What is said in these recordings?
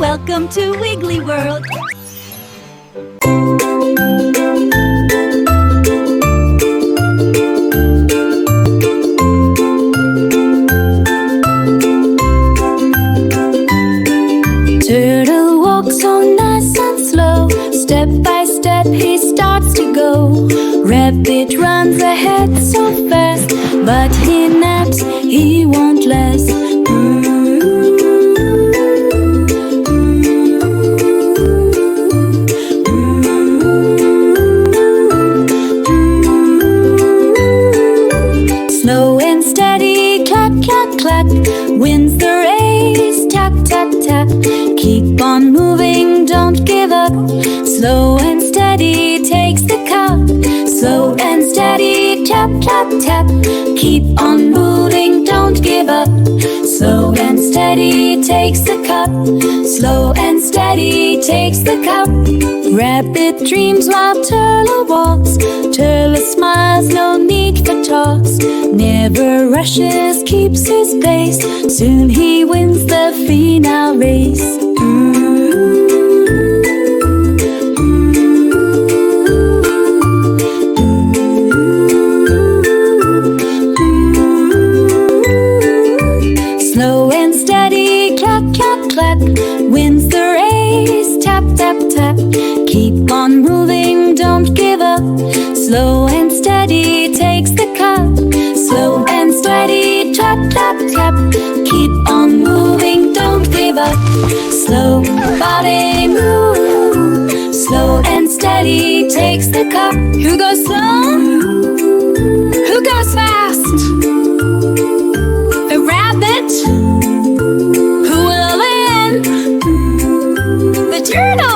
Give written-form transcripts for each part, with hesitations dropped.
Welcome to Wiggly World. Turtle walks on nice and slow. Step by step he starts to go. Rabbit runs ahead so fast, but he naps, he won't last. Slow and steady, clack, clack, clack, wins the race, tap, tap, tap. Keep on moving, don't give up. Slow and steady takes the cup. Slow and steady, tap, tap, tap. Keep on moving, don't give up. Slow and steady takes the cup. Slow and steady takes the cup. Rabbit dreams while Turtle walks. Turtle smiles, no need for talks. Never rushes, keeps his pace. Soon he wins the final race. Slow and steady, clack, clack, clack, wins the race, tap, tap, tap. Keep on moving, don't give up. Slow and steady takes the cup. Slow and steady, tap, tap, tap. Keep on moving, don't give up. Slow body move. Slow and steady takes the cup. Who goes slow? Who goes fast? The rabbit? Who will win? The turtle!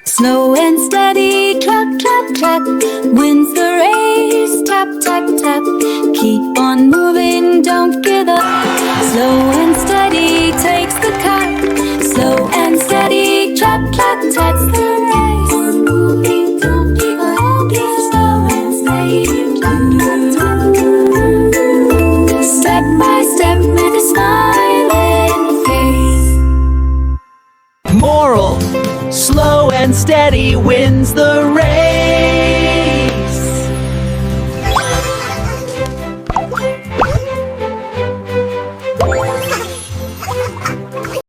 Slow and steady, clap, clap, clap, wins the race, tap, tap, tap. Keep on moving, don't give up. Slow and steady takes the cup. Slow and steady, clap, clap, tap. The race. Moving, don't give up. Slow and steady, clap, clap, tap. Step by step with a smiling face. Moral: slow and steady wins the race.